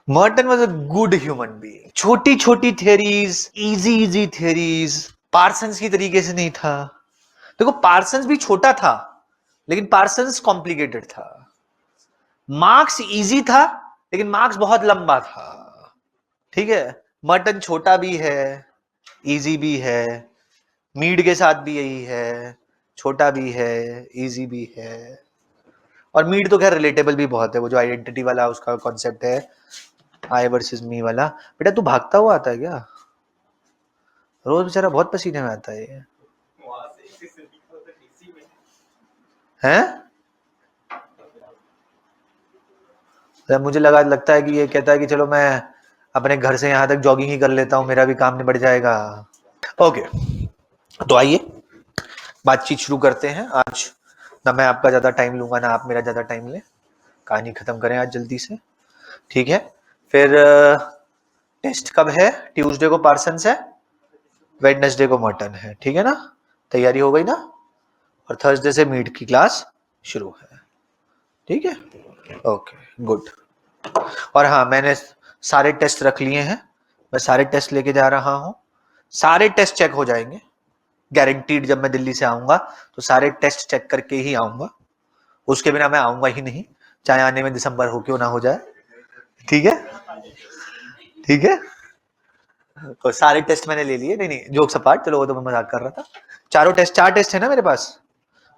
Merton was a good human being. छोटी छोटी theories, easy easy theories, Parsons की तरीके से नहीं था। देखो पार्सन्स भी छोटा था लेकिन पार्सन्स कॉम्प्लिकेटेड था। मार्क्स इजी था लेकिन मार्क्स बहुत लंबा था। ठीक है, मर्टन छोटा भी है, इजी भी है, मीड के साथ भी यही है, छोटा भी है, इजी भी है। और मीड तो खैर रिलेटेबल भी बहुत है, वो जो आइडेंटिटी वाला उसका कॉन्सेप्ट है, आई वर्सेस मी वाला। बेटा तू भागता हुआ आता है क्या? रोज बेचारा बहुत पसीने में आता है ये। हैं? तो मुझे लगता है कि ये कहता है कि चलो मैं अपने घर से यहाँ तक जॉगिंग ही कर लेता हूँ, मेरा भी काम निबट जाएगा। ओके, तो आइए बातचीत शुरू करते हैं। आज ना मैं आपका ज्यादा टाइम लूंगा ना आप मेरा ज्यादा टाइम लें, कहानी खत्म करें आज जल्दी से। ठीक है, फिर टेस्ट कब है? ट्यूसडे को पार्सन्स है, वेडनेसडे को मर्टन है। ठीक है ना, तैयारी हो गई ना? और थर्सडे से मीट की क्लास शुरू है। ठीक है, ओके गुड। और हाँ, मैंने सारे टेस्ट रख लिए हैं, मैं सारे टेस्ट लेके जा रहा हूं। सारे टेस्ट चेक हो जाएंगे गारंटीड। जब मैं दिल्ली से आऊंगा तो सारे टेस्ट चेक करके ही आऊंगा, उसके बिना मैं आऊंगा ही नहीं, चाहे आने में दिसंबर हो क्यों ना हो जाए। ठीक है, ठीक है। तो सारे टेस्ट मैंने ले लिए। नहीं नहीं, जोक्स अपार्ट, चलो वो तो मैं मजाक कर रहा था। चारों टेस्ट, 4 टेस्ट है ना मेरे पास।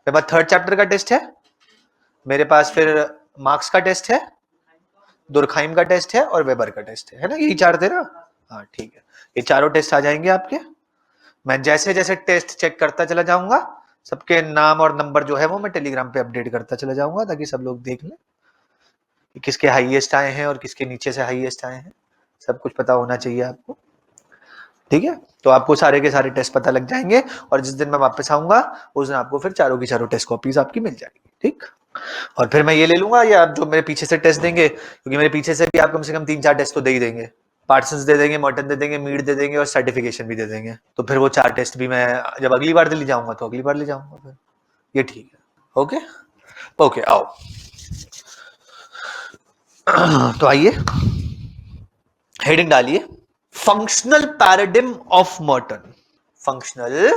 मेरे पास थर्ड चैप्टर का टेस्ट है, मेरे पास फिर मार्क्स का टेस्ट है, दुर्खाइम का टेस्ट है और वेबर का टेस्ट है ना? यही 4 थे ना? हाँ ठीक है, ये चारों टेस्ट आ जाएंगे आपके। मैं जैसे जैसे टेस्ट चेक करता चला जाऊंगा, सबके नाम और नंबर जो है वो मैं टेलीग्राम पे अपडेट करता चला जाऊंगा, ताकि सब लोग देख लें कि किसके हाईएस्ट आए हैं और किसके नीचे से हाईएस्ट आए हैं। सब कुछ पता होना चाहिए आपको। ठीक है, तो आपको सारे के सारे टेस्ट पता लग जाएंगे और जिस दिन मैं वापस आऊंगा उस दिन आपको फिर चारों की चारों टेस्ट कॉपीज आपकी मिल जाएगी। ठीक, और फिर मैं ये ले लूंगा, या आप जो मेरे पीछे से टेस्ट देंगे, क्योंकि मेरे पीछे से भी आप कम से कम 3-4 टेस्ट तो दे ही देंगे। पार्सन्स दे देंगे, मर्टन दे देंगे, मीट दे देंगे और सर्टिफिकेशन भी दे देंगे। तो फिर वो 4 टेस्ट भी मैं जब अगली बार दिल्ली जाऊंगा तो अगली बार ले जाऊंगा फिर। ये ठीक है, ओके ओके। आओ तो आइए हेडिंग डालिए, functional paradigm of Merton. Functional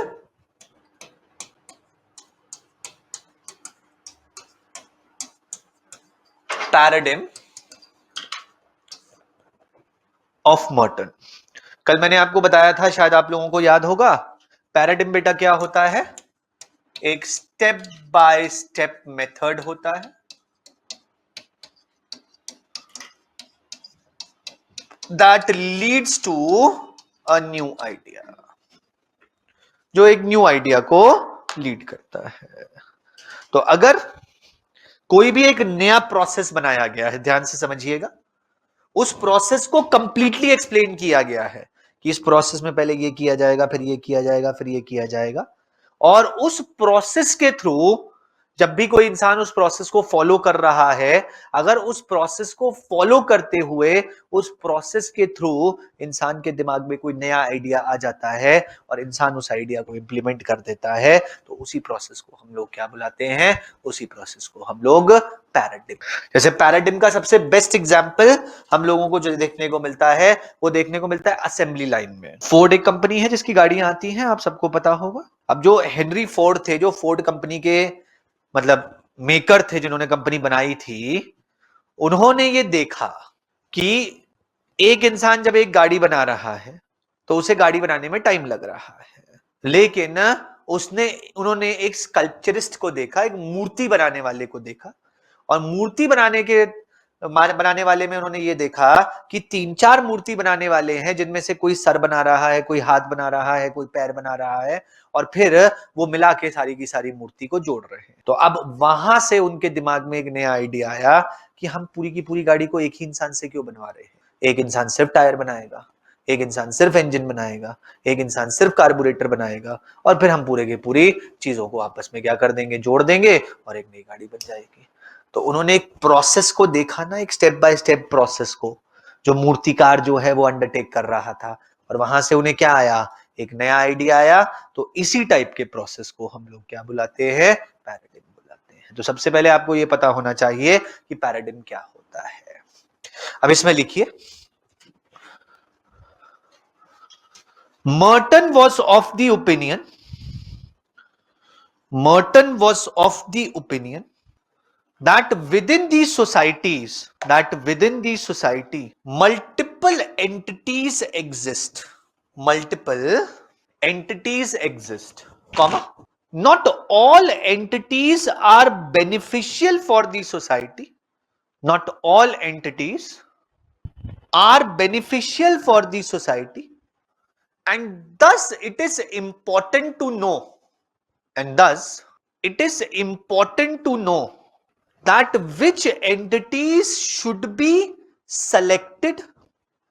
paradigm of Merton. कल मैंने आपको बताया था, शायद आप लोगों को याद होगा, पैराडिम बेटा क्या होता है? एक स्टेप बाय स्टेप मेथड होता है that leads to a new idea, जो एक न्यू आइडिया को लीड करता है। तो अगर कोई भी एक नया प्रोसेस बनाया गया है, ध्यान से समझिएगा, उस प्रोसेस को कंप्लीटली एक्सप्लेन किया गया है कि इस प्रोसेस में पहले ये किया जाएगा, फिर ये किया जाएगा, फिर ये किया जाएगा, और उस प्रोसेस के थ्रू जब भी कोई इंसान उस प्रोसेस को फॉलो कर रहा है, अगर उस प्रोसेस को फॉलो करते हुए उस प्रोसेस के थ्रू इंसान के दिमाग में कोई नया आइडिया आ जाता है और इंसान उस आइडिया को इंप्लीमेंट कर देता है, तो उसी प्रोसेस को हम लोग क्या बुलाते हैं? उसी प्रोसेस को हम लोग पैराडिम। जैसे पैराडिम का सबसे बेस्ट एग्जांपल हम लोगों को जो देखने को मिलता है, वो देखने को मिलता है असेंबली लाइन में। फोर्ड एक कंपनी है जिसकी गाड़ियां आती हैं, आप सबको पता होगा। अब जो हेनरी फोर्ड थे, जो फोर्ड कंपनी के मतलब मेकर थे, जिन्होंने कंपनी बनाई थी, उन्होंने ये देखा कि एक इंसान जब एक गाड़ी बना रहा है तो उसे गाड़ी बनाने में टाइम लग रहा है, लेकिन उन्होंने एक स्कल्पचरिस्ट को देखा, एक मूर्ति बनाने वाले को देखा, और मूर्ति बनाने वाले में उन्होंने ये देखा कि 3-4 मूर्ति बनाने वाले हैं, जिनमें से कोई सर बना रहा है, कोई हाथ बना रहा है, कोई पैर बना रहा है, और फिर वो मिला के सारी की सारी मूर्ति को जोड़ रहे हैं। तो अब वहां से उनके दिमाग में एक नया आइडिया आया कि हम पूरी की पूरी गाड़ी को एक ही इंसान से क्यों बनवा रहे हैं? एक इंसान सिर्फ टायर बनाएगा, एक इंसान सिर्फ इंजन बनाएगा, एक इंसान सिर्फ कार्बोरेटर बनाएगा, और फिर हम पूरे के पूरी चीजों को आपस में क्या कर देंगे? जोड़ देंगे और एक नई गाड़ी बन जाएगी। तो उन्होंने एक प्रोसेस को देखा ना, एक स्टेप बाय स्टेप प्रोसेस को, जो मूर्तिकार जो है वो अंडरटेक कर रहा था, और वहां से उन्हें क्या आया? एक नया आइडिया आया। तो इसी टाइप के प्रोसेस को हम लोग क्या बुलाते हैं? पैराडिम बुलाते हैं। तो सबसे पहले आपको ये पता होना चाहिए कि पैराडिम क्या होता है। अब इसमें लिखिए, Merton was of the opinion, Merton was of the opinion that within these societies, multiple entities exist. Multiple entities exist, comma. Not all entities are beneficial for the society. Not all entities are beneficial for the society, and thus it is important to know, that which entities should be selected,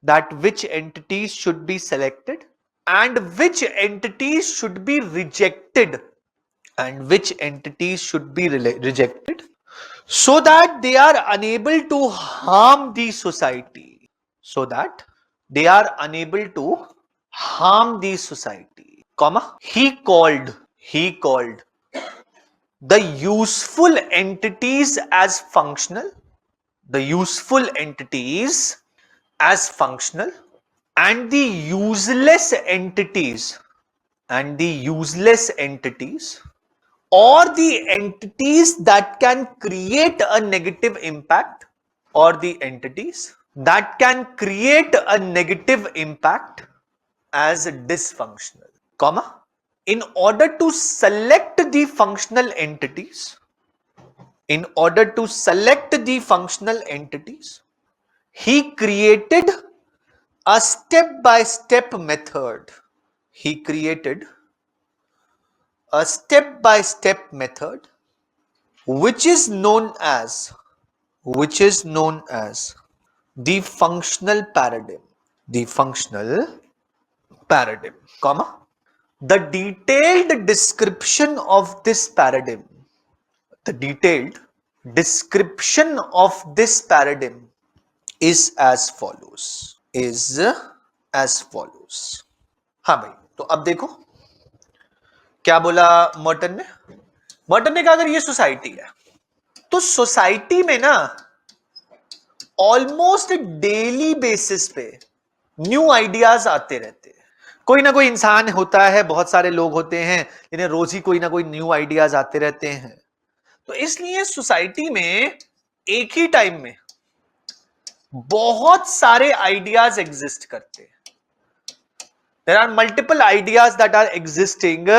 and which entities should be rejected, so that they are unable to harm the society, comma. He called the useful entities as functional, and the useless entities, or the entities that can create a negative impact, as dysfunctional, comma. In order to select the functional entities, he created a step-by-step method. Which is known as the functional paradigm. Comma. The detailed description of this paradigm is as follows. हाँ भाई, तो अब देखो क्या बोला Merton ने कहा, अगर ये सोसाइटी है तो सोसाइटी में ना ऑलमोस्ट डेली बेसिस पे न्यू आइडियाज आते रहते हैं। कोई ना कोई इंसान होता है, बहुत सारे लोग होते हैं जिन्हें रोज ही कोई ना कोई न्यू आइडियाज आते रहते हैं। तो इसलिए सोसाइटी में एक ही टाइम में बहुत सारे आइडियाज एग्जिस्ट करते हैं। There are multiple ideas that are existing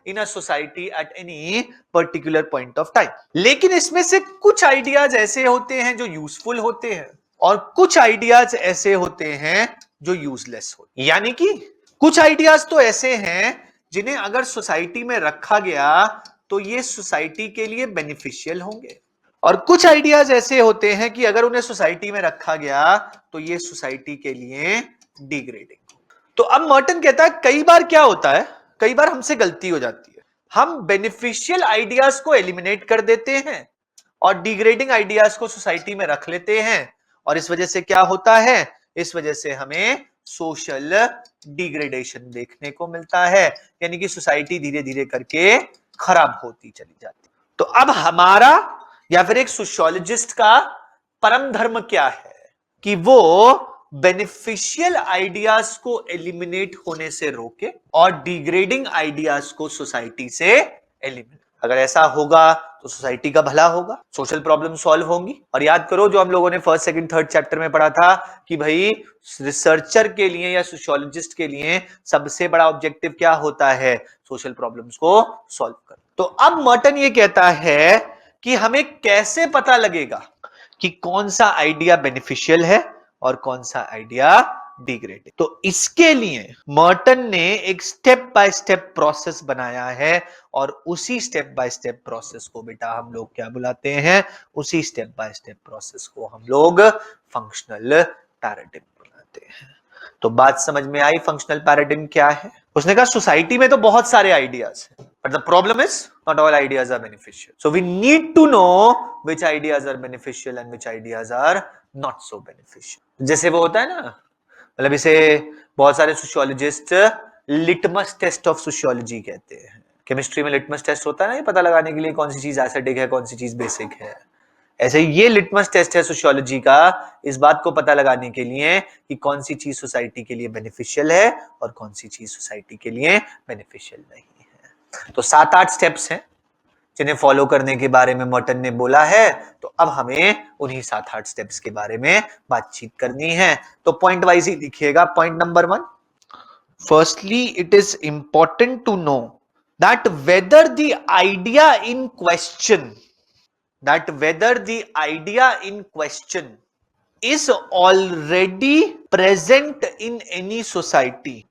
in a society at any particular point of time. लेकिन इसमें से कुछ आइडियाज ऐसे होते हैं जो यूजफुल होते हैं और कुछ आइडियाज ऐसे होते हैं जो यूजलेस होते हैं। यानी कि कुछ आइडियाज तो ऐसे हैं जिन्हें अगर सोसाइटी में रखा गया तो ये सोसाइटी के लिए बेनिफिशियल होंगे, और कुछ आइडियाज ऐसे होते हैं कि अगर उन्हें सोसाइटी में रखा गया तो ये सोसाइटी के लिए डिग्रेडिंग। तो अब मर्टन कहता है कई बार क्या होता है, कई बार हमसे गलती हो जाती है, हम बेनिफिशियल आइडियाज को एलिमिनेट कर देते हैं और डिग्रेडिंग आइडियाज को सोसाइटी में रख लेते हैं, और इस वजह से क्या होता है, इस वजह से हमें सोशल डिग्रेडेशन देखने को मिलता है, यानी कि सोसाइटी धीरे धीरे करके खराब होती चली जाती। तो अब हमारा या फिर एक सोशियोलॉजिस्ट का परम धर्म क्या है कि वो बेनिफिशियल आइडियाज को एलिमिनेट होने से रोके और डिग्रेडिंग आइडियाज को सोसाइटी से एलिमिनेट। अगर ऐसा होगा तो सोसाइटी का भला होगा, सोशल प्रॉब्लम सॉल्व होंगी। और याद करो जो हम लोगों ने फर्स्ट सेकंड थर्ड चैप्टर में पढ़ा था कि भाई रिसर्चर के लिए या सोशियोलॉजिस्ट के लिए सबसे बड़ा ऑब्जेक्टिव क्या होता है, सोशल प्रॉब्लम्स को सॉल्व कर। तो अब मर्टन ये कहता है कि हमें कैसे पता लगेगा कि कौन सा आइडिया बेनिफिशियल है और कौन सा आइडिया डिग्रेडिंग। तो इसके लिए मर्टन ने एक स्टेप बाय स्टेप प्रोसेस बनाया है, और उसी स्टेप बाय स्टेप प्रोसेस को बेटा हम लोग क्या बुलाते हैं, उसी स्टेप बाय स्टेप प्रोसेस को हम लोग फंक्शनल पैराडिग्म बुलाते हैं। तो बात समझ में आई फंक्शनल पैराडिग्म क्या है। उसने कहा सोसाइटी में तो बहुत सारे आइडियाज हैं, but the problem is not all ideas are beneficial, so we need to know which ideas are beneficial and which ideas are not so beneficial. जैसे वो होता है ना, मतलब इसे बहुत सारे sociologist litmus test of sociology कहते हैं। केमिस्ट्री में लिटमस टेस्ट होता है ना, ये पता लगाने के लिए कौन सी चीज एसिडिक है कौन सी चीज बेसिक है। ऐसे ये लिटमस टेस्ट है सोशियोलॉजी का, इस बात को पता लगाने के लिए कि कौन सी चीज सोसाइटी के लिए बेनिफिशियल है और कौन सी चीज सोसाइटी के लिए बेनिफिशियल नहीं है। तो 7-8 स्टेप्स हैं जिन्हें फॉलो करने के बारे में मॉर्टन ने बोला है। तो अब हमें उन्हीं 7-8 स्टेप्स के बारे में बातचीत करनी है। तो पॉइंट वाइज ही लिखिएगा। Point number 1, firstly it is important to know that whether the idea in question is already present in any society,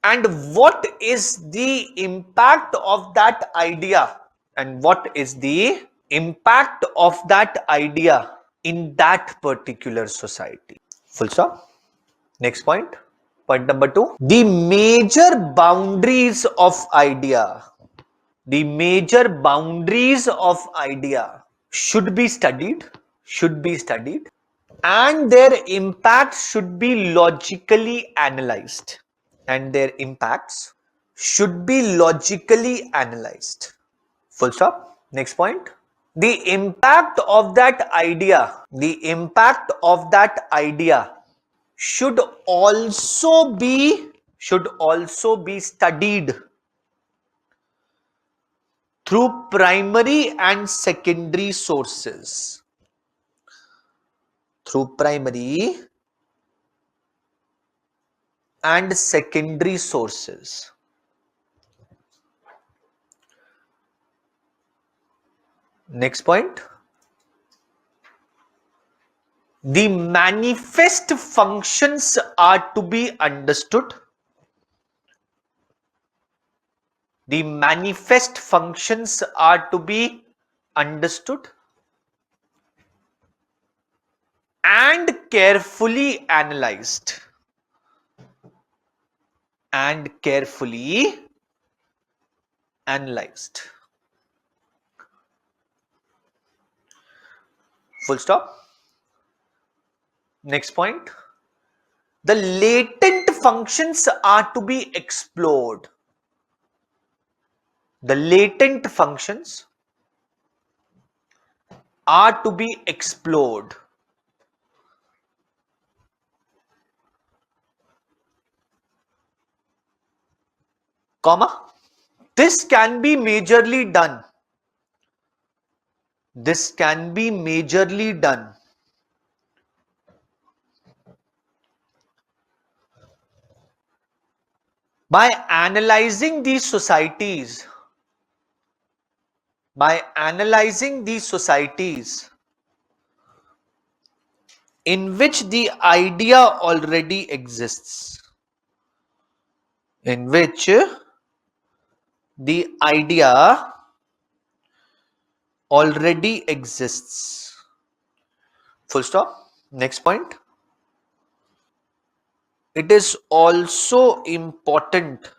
and what is the impact of that idea, in that particular society. Full stop. Next point. Point number 2, the major boundaries of idea should be studied, and their impacts should be logically analyzed. Full stop. Next point. The impact of that idea should also be studied through primary and secondary sources. Next point. The manifest functions are to be understood. And carefully analyzed. Full stop. Next point. The latent functions are to be explored. Comma. This can be majorly done by analyzing these societies in which the idea already exists. Full stop. Next point. It is also important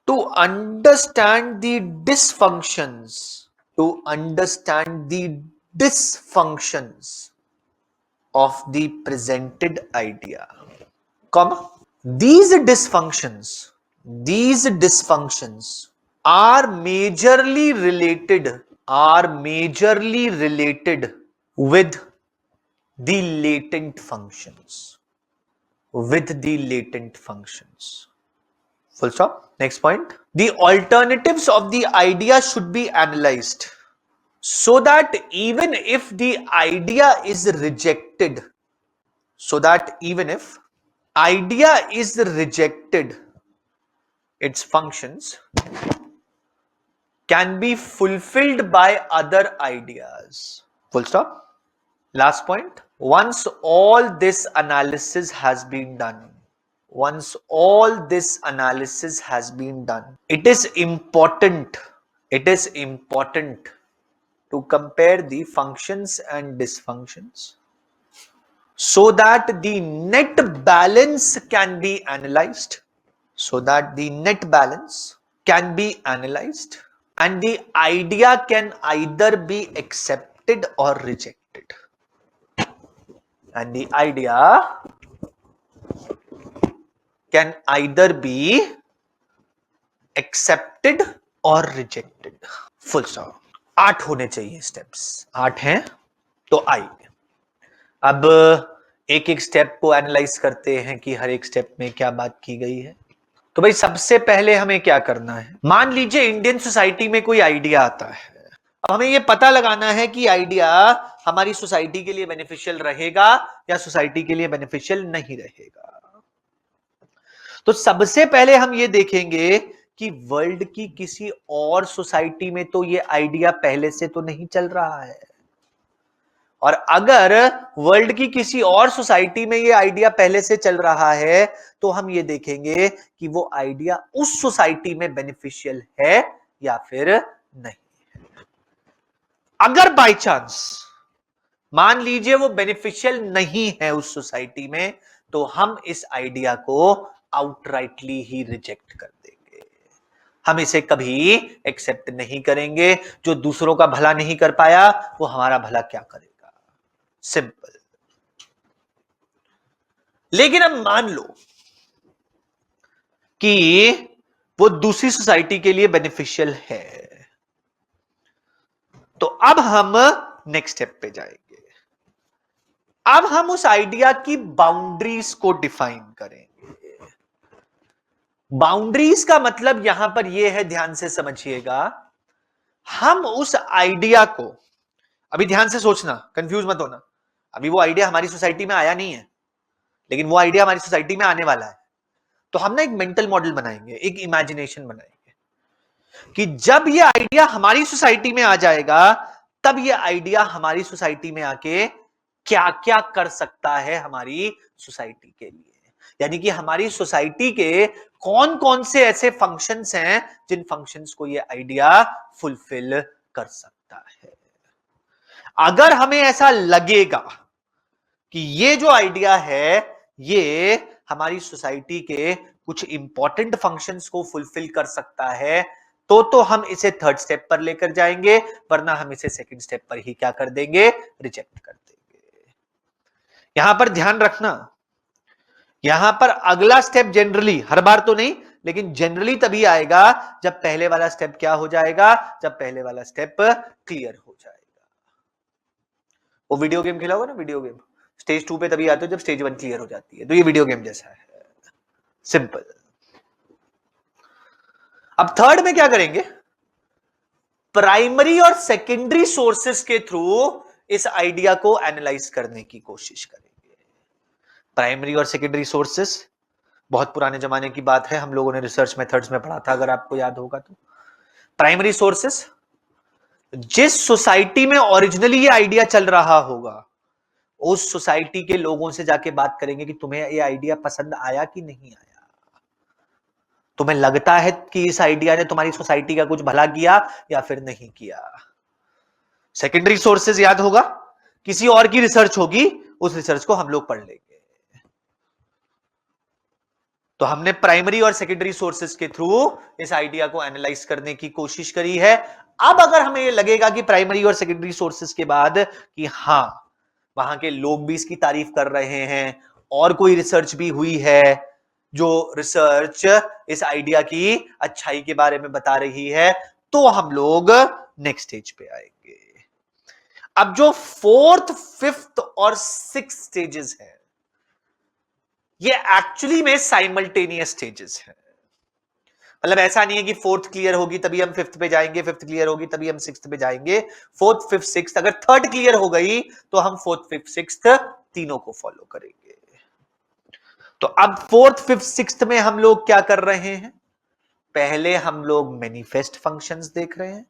to understand the dysfunctions of the presented idea, comma. These dysfunctions are majorly related with the latent functions. Full stop. Next point. The alternatives of the idea should be analyzed so that even if the idea is rejected, its functions can be fulfilled by other ideas. Full stop. Last point. Once all this analysis has been done, it is important to compare the functions and dysfunctions so that the net balance can be analyzed, and the idea can either be accepted or rejected. और rejected, full stop. 8 होने चाहिए steps, 8 हैं तो आई। अब एक एक step को analyse करते हैं कि हर एक स्टेप में क्या बात की गई है। तो भाई सबसे पहले हमें क्या करना है, मान लीजिए इंडियन सोसाइटी में कोई आइडिया आता है। अब हमें यह पता लगाना है कि आइडिया हमारी सोसाइटी के लिए बेनिफिशियल रहेगा या सोसाइटी के लिए बेनिफिशियल नहीं रहेगा। तो सबसे पहले हम ये देखेंगे कि वर्ल्ड की किसी और सोसाइटी में तो ये आइडिया पहले से तो नहीं चल रहा है, और अगर वर्ल्ड की किसी और सोसाइटी में ये आइडिया पहले से चल रहा है तो हम ये देखेंगे कि वो आइडिया उस सोसाइटी में बेनिफिशियल है या फिर नहीं। अगर बाय चांस मान लीजिए वो बेनिफिशियल नहीं है उस सोसाइटी में, तो हम इस आइडिया को आउटराइटली ही रिजेक्ट कर देंगे। हम इसे कभी एक्सेप्ट नहीं करेंगे। जो दूसरों का भला नहीं कर पाया वो हमारा भला क्या करेगा, सिंपल। लेकिन अब मान लो कि वो दूसरी सोसाइटी के लिए बेनिफिशियल है, तो अब हम नेक्स्ट स्टेप पे जाएंगे। अब हम उस आइडिया की बाउंड्रीज को डिफाइन करेंगे। बाउंड्रीज का मतलब यहां पर यह है, ध्यान से समझिएगा, हम उस आइडिया को, अभी ध्यान से सोचना, कंफ्यूज मत होना, अभी वो आइडिया हमारी सोसाइटी में आया नहीं है, लेकिन वो आइडिया हमारी सोसाइटी में आने वाला है। तो हम ना एक मेंटल मॉडल बनाएंगे, एक इमेजिनेशन बनाएंगे कि जब ये आइडिया हमारी सोसाइटी में आ जाएगा तब ये आइडिया हमारी सोसाइटी में आके क्या क्या कर सकता है हमारी सोसाइटी के लिए। यानी कि हमारी सोसाइटी के कौन कौन से ऐसे फंक्शंस हैं जिन फंक्शंस को ये आइडिया फुलफिल कर सकता है। अगर हमें ऐसा लगेगा कि ये जो आइडिया है ये हमारी सोसाइटी के कुछ इंपॉर्टेंट फंक्शंस को फुलफिल कर सकता है, तो हम इसे थर्ड स्टेप पर लेकर जाएंगे, वरना हम इसे सेकंड स्टेप पर ही क्या कर देंगे, रिजेक्ट कर देंगे। यहां पर ध्यान रखना, यहां पर अगला स्टेप जनरली, हर बार तो नहीं लेकिन जनरली तभी आएगा जब पहले वाला स्टेप क्या हो जाएगा, जब पहले वाला स्टेप क्लियर हो जाएगा। वो वीडियो गेम खेला होगा ना, वीडियो गेम स्टेज 2 पे तभी आते हो जब स्टेज 1 क्लियर हो जाती है। तो ये वीडियो गेम जैसा है, सिंपल। अब थर्ड में क्या करेंगे, प्राइमरी और सेकेंडरी सोर्सेस के थ्रू इस आइडिया को एनालाइज करने की कोशिश करेंगे। प्राइमरी और सेकेंडरी सोर्सेस बहुत पुराने जमाने की बात है, हम लोगों ने रिसर्च मेथड्स में पढ़ा था, अगर आपको याद होगा तो। प्राइमरी सोर्सेस, जिस सोसाइटी में ओरिजिनली ये आइडिया चल रहा होगा उस सोसाइटी के लोगों से जाके बात करेंगे कि तुम्हें ये आइडिया पसंद आया कि नहीं आया, तुम्हें लगता है कि इस आइडिया ने तुम्हारी सोसाइटी का कुछ भला किया या फिर नहीं किया। सेकेंडरी सोर्सेज याद होगा, किसी और की रिसर्च होगी, उस रिसर्च को हम लोग पढ़ लेंगे। तो हमने प्राइमरी और सेकेंडरी सोर्सेज के थ्रू इस आइडिया को एनालाइज करने की कोशिश करी है। अब अगर हमें ये लगेगा कि प्राइमरी और सेकेंडरी सोर्सेज के बाद कि हां वहां के लोग भी इसकी तारीफ कर रहे हैं और कोई रिसर्च भी हुई है जो रिसर्च इस आइडिया की अच्छाई के बारे में बता रही है, तो हम लोग नेक्स्ट स्टेज पे आएंगे। अब जो फोर्थ, फिफ्थ और सिक्स्थ स्टेजेस हैं ये एक्चुअली में साइमल्टेनियस स्टेजेस हैं। मतलब ऐसा नहीं है कि फोर्थ क्लियर होगी तभी हम फिफ्थ पे जाएंगे, फिफ्थ क्लियर होगी तभी हम सिक्स्थ पे जाएंगे। फोर्थ, फिफ्थ, सिक्स्थ, अगर थर्ड क्लियर हो गई तो हम फोर्थ, फिफ्थ, सिक्स्थ तीनों को फॉलो करेंगे। तो अब फोर्थ, फिफ्थ, सिक्स्थ में हम लोग क्या कर रहे हैं, पहले हम लोग मैनिफेस्ट फंक्शंस देख रहे हैं।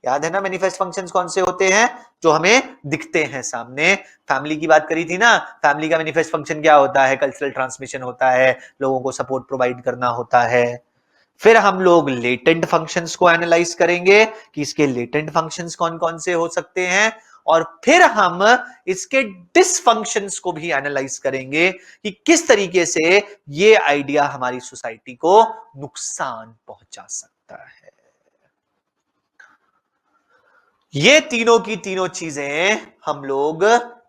याद है ना मैनिफेस्ट फंक्शंस कौन से होते हैं, जो हमें दिखते हैं सामने। फैमिली की बात करी थी ना, फैमिली का मैनिफेस्ट फंक्शन क्या होता है, कल्चरल ट्रांसमिशन होता है, लोगों को सपोर्ट प्रोवाइड करना होता है। फिर हम लोग लेटेंट फंक्शंस को एनालाइज करेंगे कि इसके लेटेंट फंक्शंस कौन कौन से हो सकते हैं, और फिर हम इसके डिसफंक्शंस को भी एनालाइज करेंगे कि किस तरीके से ये आइडिया हमारी सोसाइटी को नुकसान पहुंचा सकता है। ये तीनों की तीनों चीजें हम लोग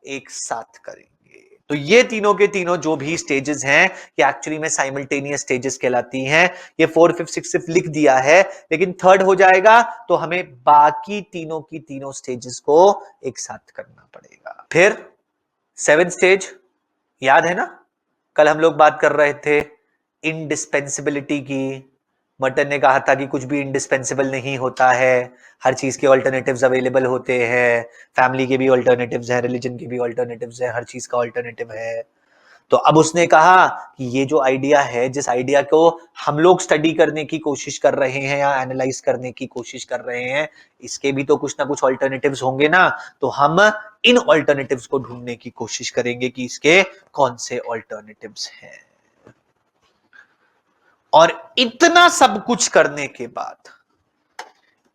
एक साथ करेंगे। तो ये तीनों के तीनों जो भी स्टेजेस हैं ये एक्चुअली में साइमल्टेनियस स्टेजेस कहलाती हैं। ये 4 5 6 सिर्फ लिख दिया है, लेकिन थर्ड हो जाएगा तो हमें बाकी तीनों की तीनों स्टेजेस को एक साथ करना पड़ेगा। फिर 7th स्टेज याद है ना, कल हम लोग बात कर रहे थे इंडिस्पेंसिबिलिटी की। मर्टन ने कहा था कि कुछ भी इंडिस्पेंसिबल नहीं होता है, हर चीज के ऑल्टरनेटिव्स अवेलेबल होते हैं, फैमिली के भी ऑल्टरनेटिव्स हैं, रिलीजन के भी ऑल्टरनेटिव्स हैं, हर चीज का ऑल्टरनेटिव है। तो अब उसने कहा कि ये जो आइडिया है, जिस आइडिया को हम लोग स्टडी करने की कोशिश कर रहे हैं या एनालाइज करने की कोशिश कर रहे हैं, इसके भी तो कुछ ना कुछ ऑल्टरनेटिव्स होंगे ना। तो हम इन ऑल्टरनेटिव्स को ढूंढने की कोशिश करेंगे कि इसके कौन से ऑल्टरनेटिव्स हैं। और इतना सब कुछ करने के बाद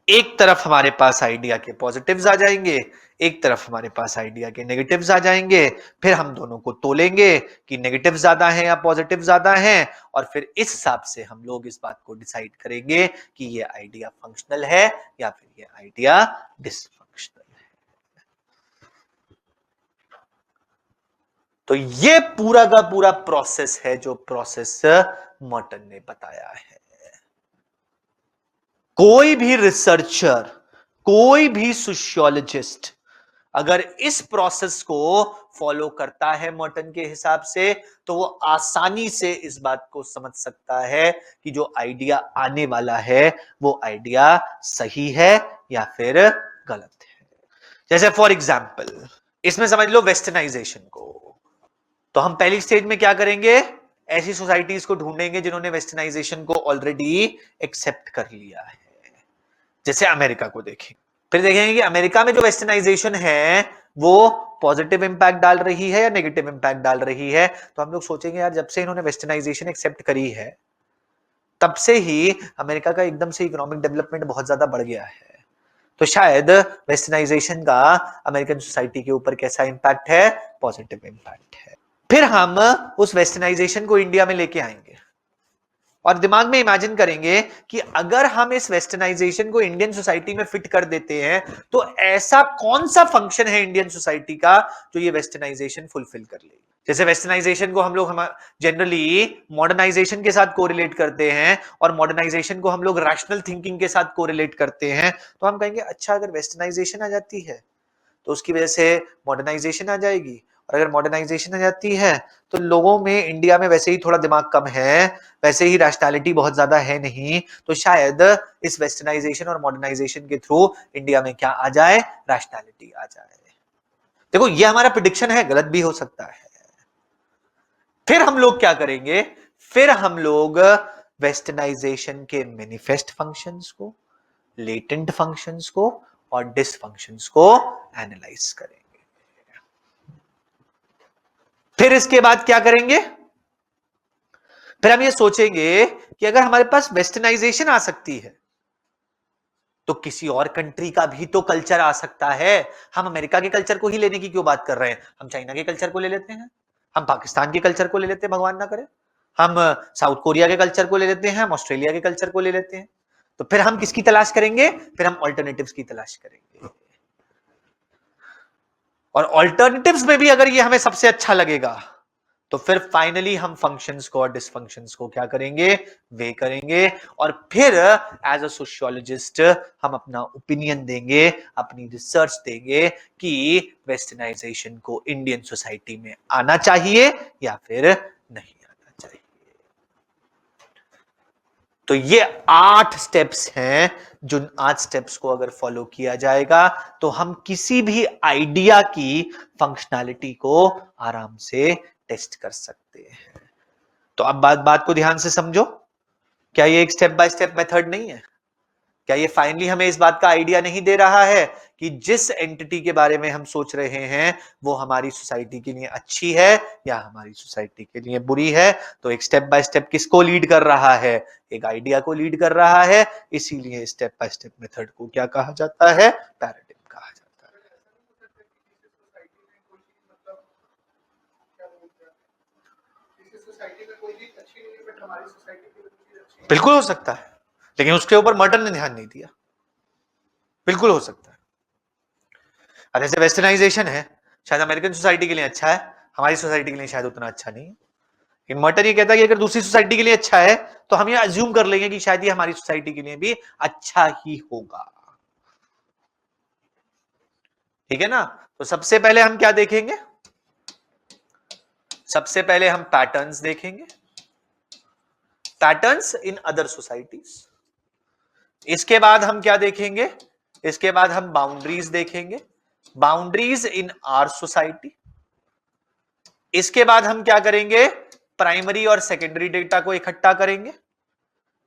एक तरफ हमारे पास आइडिया के पॉजिटिव्स आ जाएंगे, एक तरफ हमारे पास आइडिया के नेगेटिव्स आ जाएंगे। फिर हम दोनों को तोलेंगे कि नेगेटिव ज्यादा है या पॉजिटिव ज्यादा है, और फिर इस हिसाब से हम लोग इस बात को डिसाइड करेंगे कि ये आइडिया फंक्शनल है या फिर ये आइडिया डिसफंक्शनल है। तो ये पूरा का पूरा प्रोसेस है जो प्रोसेस मर्टन ने बताया है। कोई भी रिसर्चर, कोई भी सोशियोलॉजिस्ट अगर इस प्रोसेस को फॉलो करता है मर्टन के हिसाब से, तो वो आसानी से इस बात को समझ सकता है कि जो आइडिया आने वाला है वो आइडिया सही है या फिर गलत है। जैसे फॉर एग्जाम्पल इसमें समझ लो वेस्टर्नाइजेशन को। तो हम पहली स्टेज में क्या करेंगे, ऐसी सोसाइटीज को ढूंढेंगे जिन्होंने वेस्टर्नाइजेशन को ऑलरेडी एक्सेप्ट कर लिया है। जैसे अमेरिका को देखें, फिर देखेंगे कि अमेरिका में जो वेस्टर्नाइजेशन है वो पॉजिटिव इंपैक्ट डाल रही है या नेगेटिव इंपैक्ट डाल रही है। तो हम लोग सोचेंगे यार जब से इन्होंने वेस्टर्नाइजेशन एक्सेप्ट करी है तब से ही अमेरिका का एकदम से इकोनॉमिक डेवलपमेंट बहुत ज्यादा बढ़ गया है। तो शायद वेस्टर्नाइजेशन का अमेरिकन सोसाइटी के ऊपर कैसा इंपैक्ट है, पॉजिटिव इंपैक्ट है। फिर हम उस वेस्टर्नाइजेशन को इंडिया में लेके आएंगे और दिमाग में इमेजिन करेंगे कि अगर हम इस वेस्टर्नाइजेशन को इंडियन सोसाइटी में फिट कर देते हैं तो ऐसा कौन सा फंक्शन है इंडियन सोसाइटी का जो ये वेस्टर्नाइजेशन फुलफिल कर लेगी। जैसे वेस्टर्नाइजेशन को हम लोग जनरली मॉडर्नाइजेशन के साथ कोरिलेट करते हैं और मॉडर्नाइजेशन को हम लोग रैशनल थिंकिंग के साथ कोरिलेट करते हैं। तो हम कहेंगे अच्छा अगर वेस्टर्नाइजेशन आ जाती है तो उसकी वजह से मॉडर्नाइजेशन आ जाएगी, और अगर मॉडर्नाइजेशन आ जाती है तो लोगों में, इंडिया में वैसे ही थोड़ा दिमाग कम है, वैसे ही रैशनैलिटी बहुत ज्यादा है नहीं, तो शायद इस वेस्टर्नाइजेशन और मॉडर्नाइजेशन के थ्रू इंडिया में क्या आ जाए, रैशनैलिटी आ जाए। देखो ये हमारा प्रेडिक्शन है, गलत भी हो सकता है। फिर हम लोग क्या करेंगे, फिर हम लोग वेस्टर्नाइजेशन के मैनिफेस्ट फंक्शंस को, लेटेंट फंक्शंस को और डिसफंक्शंस को एनालाइज करेंगे। फिर इसके बाद क्या करेंगे, फिर हम ये सोचेंगे कि अगर हमारे पास वेस्टर्नाइजेशन आ सकती है तो किसी और कंट्री का भी तो कल्चर आ सकता है। हम अमेरिका के कल्चर को ही लेने की क्यों बात कर रहे हैं, हम चाइना के कल्चर को ले लेते हैं, हम पाकिस्तान के कल्चर को ले लेते हैं, भगवान ना करे, हम साउथ कोरिया के कल्चर को ले लेते हैं, हम ऑस्ट्रेलिया के कल्चर को ले लेते हैं। तो फिर हम किसकी तलाश करेंगे, फिर हम ऑल्टरनेटिव्स की तलाश करेंगे। और ऑल्टरनेटिव्स में भी अगर ये हमें सबसे अच्छा लगेगा तो फिर फाइनली हम फंक्शंस को और डिसफंक्शंस को क्या करेंगे, वे करेंगे। और फिर एज अ सोशियोलॉजिस्ट हम अपना ओपिनियन देंगे, अपनी रिसर्च देंगे कि वेस्टर्नाइजेशन को इंडियन सोसाइटी में आना चाहिए या फिर नहीं आना चाहिए। तो ये 8 स्टेप्स हैं, जो 8 स्टेप्स को अगर फॉलो किया जाएगा तो हम किसी भी आइडिया की फंक्शनैलिटी को आराम से टेस्ट कर सकते हैं। तो अब बात को ध्यान से समझो, क्या ये एक स्टेप बाय स्टेप मेथड नहीं है? क्या ये फाइनली हमें इस बात का आइडिया नहीं दे रहा है कि जिस एंटिटी के बारे में हम सोच रहे हैं वो हमारी सोसाइटी के लिए अच्छी है या हमारी सोसाइटी के लिए बुरी है? तो एक स्टेप बाय स्टेप किसको लीड कर रहा है, एक आइडिया को लीड कर रहा है। इसीलिए स्टेप बाय स्टेप मेथड को क्या कहा जाता है, पैराडिग्म कहा जाता है। बिल्कुल हो सकता है, लेकिन उसके ऊपर मर्टन ने ध्यान नहीं दिया। बिल्कुल हो सकता है। अब जैसे वेस्टर्नाइजेशन है, शायद अमेरिकन सोसाइटी के लिए अच्छा है, हमारी सोसाइटी के लिए शायद उतना अच्छा नहीं है, लेकिन मर्टन ये कहता है कि अगर दूसरी सोसाइटी के लिए अच्छा है तो हम ये अज्यूम कर लेंगे कि शायद ये हमारी सोसाइटी के लिए भी अच्छा ही होगा। ठीक है ना? तो सबसे पहले हम क्या देखेंगे? सबसे पहले हम पैटर्न्स देखेंगे, पैटर्न्स इन अदर सोसाइटीज। इसके बाद हम क्या देखेंगे? इसके बाद हम बाउंड्रीज देखेंगे, बाउंड्रीज इन आवर सोसाइटी। इसके बाद हम क्या करेंगे? प्राइमरी और सेकेंडरी डेटा को इकट्ठा करेंगे।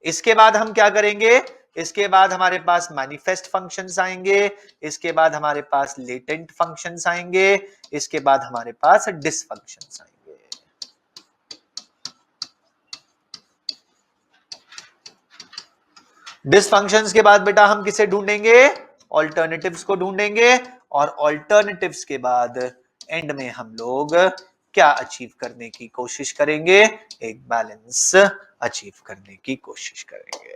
इसके बाद हम क्या करेंगे? इसके बाद हमारे पास मैनिफेस्ट फंक्शंस आएंगे, इसके बाद हमारे पास लेटेंट फंक्शंस आएंगे, इसके बाद हमारे पास डिसफंक्शंस आएंगे। डिसफंक्शंस के बाद बेटा हम किसे ढूंढेंगे? ऑल्टरनेटिव्स को ढूंढेंगे, और ऑल्टरनेटिव्स के बाद एंड में हम लोग क्या अचीव करने की कोशिश करेंगे? एक बैलेंस अचीव करने की कोशिश करेंगे।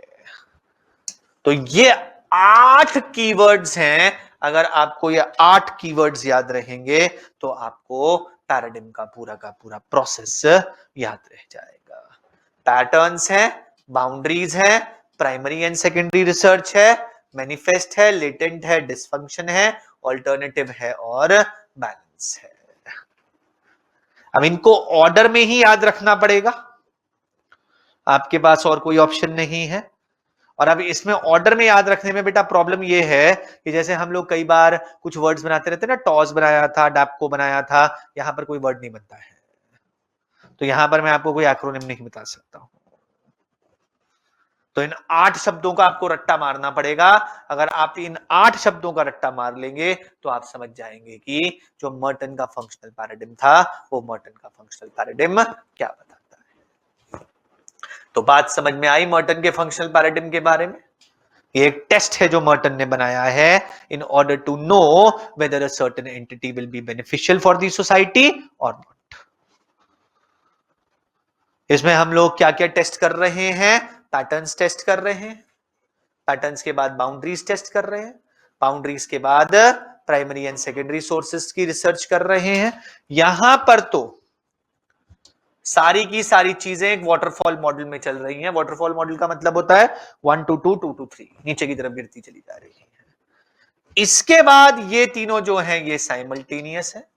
तो ये 8 कीवर्ड्स हैं। अगर आपको ये 8 कीवर्ड्स याद रहेंगे तो आपको पैराडिम का पूरा प्रोसेस याद रह जाएगा। पैटर्न्स है, बाउंड्रीज है, प्राइमरी एंड सेकेंडरी रिसर्च है, मैनिफेस्ट है, लेटेंट है, डिसफंक्शन है, ऑल्टरनेटिव है और बैलेंस है। अब इनको ऑर्डर में ही याद रखना पड़ेगा, आपके पास और कोई ऑप्शन नहीं है। और अब इसमें ऑर्डर में याद रखने में बेटा प्रॉब्लम ये है कि जैसे हम लोग कई बार कुछ वर्ड्स बनाते रहते हैं ना, टॉस बनाया था, डैपको बनाया था, यहां पर कोई वर्ड नहीं बनता है, तो यहां पर मैं आपको कोई एक्रोनिम नहीं बता सकता हूं। तो इन 8 शब्दों का आपको रट्टा मारना पड़ेगा। अगर आप इन 8 शब्दों का रट्टा मार लेंगे तो आप समझ जाएंगे कि जो मर्टन का फंक्शनल पैराडिम था वो मर्टन का फंक्शनल पैराडिम क्या बताता है। तो बात समझ में आई मर्टन के फंक्शनल पैराडिम के बारे में। ये एक टेस्ट है जो मर्टन ने बनाया है in order to know whether a certain entity will be beneficial for the society और नॉट। इसमें हम लोग क्या क्या टेस्ट कर रहे हैं? पैटर्न्स टेस्ट कर रहे हैं, पैटर्न्स के बाद बाउंड्रीज टेस्ट कर रहे हैं, बाउंड्रीज के बाद प्राइमरी एंड सेकेंडरी सोर्सेस की रिसर्च कर रहे हैं। यहां पर तो सारी की सारी चीजें एक वाटरफॉल मॉडल में चल रही हैं। वाटरफॉल मॉडल का मतलब होता है 1 to 2, 2 to 3, नीचे की तरफ गिरती चली जा रही है। इसके बाद ये तीनों जो हैं ये साइमल्टेनियस है,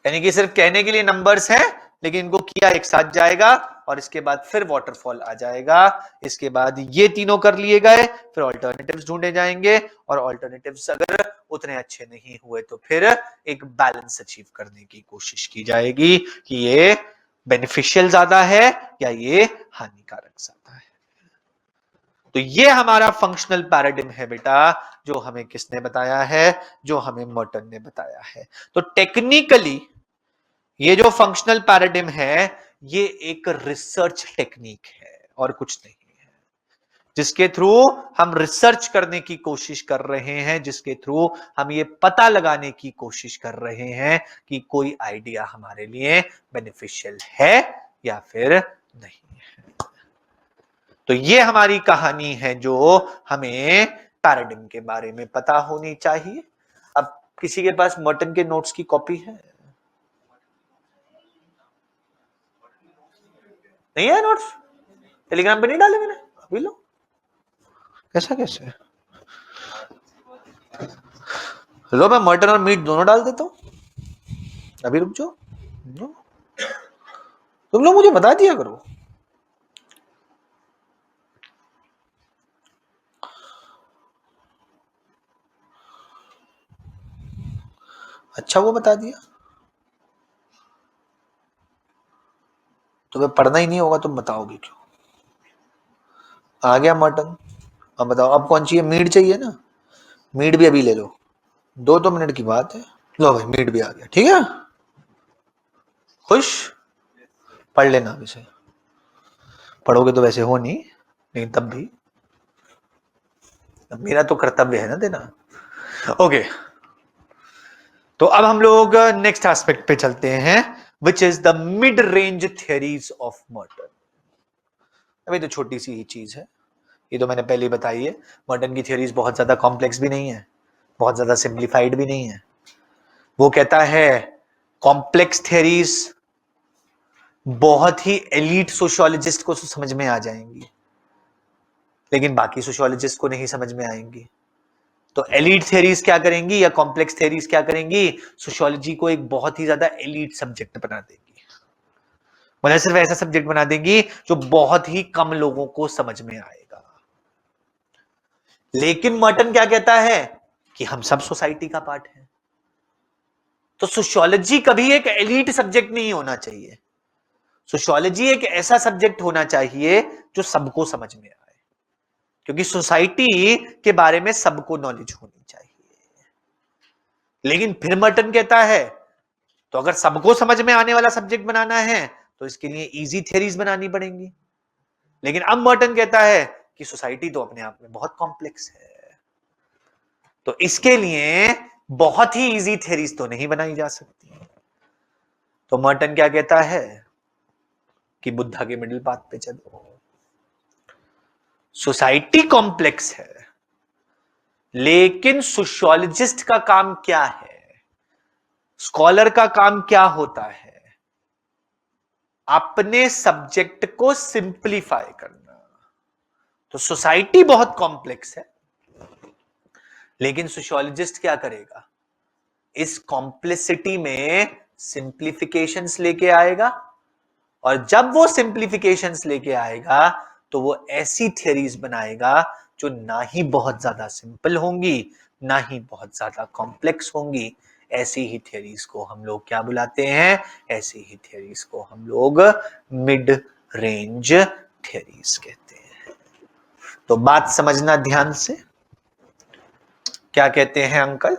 यानी कि सिर्फ कहने के लिए नंबर्स हैं लेकिन इनको किया एक साथ जाएगा, और इसके बाद फिर वाटरफॉल आ जाएगा। इसके बाद ये तीनों कर लिए गए, फिर ऑल्टरनेटिव्स ढूंढे जाएंगे, और ऑल्टरनेटिव्स अगर उतने अच्छे नहीं हुए तो फिर एक बैलेंस अचीव करने की कोशिश की जाएगी कि ये बेनिफिशियल ज्यादा है या ये हानिकारक ज्यादा है। तो ये हमारा फंक्शनल पैराडिम है बेटा, जो हमें किसने बताया है? जो हमें मर्टन ने बताया है। तो टेक्निकली ये जो फंक्शनल पैराडिम है ये एक रिसर्च टेक्निक है और कुछ नहीं है, जिसके थ्रू हम रिसर्च करने की कोशिश कर रहे हैं, जिसके थ्रू हम ये पता लगाने की कोशिश कर रहे हैं कि कोई आइडिया हमारे लिए बेनिफिशियल है या फिर नहीं है। तो ये हमारी कहानी है जो हमें पैराडिम के बारे में पता होनी चाहिए। अब किसी के पास मर्टन के नोट्स की कॉपी है? नहीं है नोट्स? टेलीग्राम पे नहीं डाले मैंने, अभी लो। कैसा कैसे? लो मैं मर्टन और मीट दोनों डाल देता हूं, अभी रुक जाओ। तुम लोग मुझे बता दिया करो। अच्छा वो बता दिया, तुम्हें पढ़ना ही नहीं होगा, तुम बताओगे क्यों? आ गया मर्टन, अब बताओ अब कौन चाहिए? मीट चाहिए ना? मीट भी अभी ले लो, 2 मिनट की बात है। लो भाई मीट भी आ गया, ठीक है? खुश? पढ़ लेना इसे, पढ़ोगे तो वैसे हो नहीं, लेकिन तब भी मेरा तो कर्तव्य है ना देना। ओके, तो अब हम लोग नेक्स्ट एस्पेक्ट पे चलते हैं, which is the mid range theories of Merton. अभी तो छोटी सी ही चीज है, ये तो मैंने पहले ही बताई है। मर्टन की थियरीज बहुत ज्यादा कॉम्प्लेक्स भी नहीं है, बहुत ज्यादा सिंप्लीफाइड भी नहीं है। वो कहता है कॉम्प्लेक्स थ्योरीज बहुत ही एलीट सोशियोलॉजिस्ट को समझ में आ जाएंगी, लेकिन बाकी सोशियोलॉजिस्ट को नहीं समझ में आएंगी। तो एलीट थ्योरीज क्या करेंगी या कॉम्प्लेक्स थ्योरीज क्या करेंगी, सोशियोलॉजी को एक बहुत ही ज्यादा एलीट सब्जेक्ट बना देंगी, मतलब सिर्फ ऐसा सब्जेक्ट बना देंगी जो बहुत ही कम लोगों को समझ में आएगा। लेकिन मर्टन क्या कहता है कि हम सब सोसाइटी का पार्ट है। तो सोशियोलॉजी कभी एक एलीट सब्जेक्ट नहीं होना चाहिए। सोशियोलॉजी एक ऐसा सब्जेक्ट होना चाहिए जो सबको समझ में आए, क्योंकि सोसाइटी के बारे में सबको नॉलेज होनी चाहिए। लेकिन फिर मर्टन कहता है तो अगर सबको समझ में आने वाला सब्जेक्ट बनाना है तो इसके लिए इजी थ्योरीज बनानी पड़ेंगी। लेकिन अब मर्टन कहता है कि सोसाइटी तो अपने आप में बहुत कॉम्प्लेक्स है, तो इसके लिए बहुत ही इजी थ्योरीज तो नहीं बनाई जा सकती। तो मर्टन क्या कहता है कि बुद्धा के मिडिल पाथ पे चलो। सोसाइटी कॉम्प्लेक्स है, लेकिन सोशियोलॉजिस्ट का काम क्या है, स्कॉलर का काम क्या होता है, अपने सब्जेक्ट को सिंप्लीफाई करना। तो सोसाइटी बहुत कॉम्प्लेक्स है, लेकिन सोशियोलॉजिस्ट क्या करेगा, इस कॉम्प्लेक्सिटी में सिंप्लीफिकेशंस लेके आएगा, और जब वो सिंप्लीफिकेशंस लेके आएगा तो वो ऐसी थ्योरीज बनाएगा जो ना ही बहुत ज्यादा सिंपल होंगी ना ही बहुत ज्यादा कॉम्प्लेक्स होंगी। ऐसी ही थ्योरीज को हम लोग क्या बुलाते हैं, ऐसी ही थ्योरीज को हम लोग मिड रेंज थ्योरीज कहते हैं। तो बात समझना ध्यान से, क्या कहते हैं अंकल?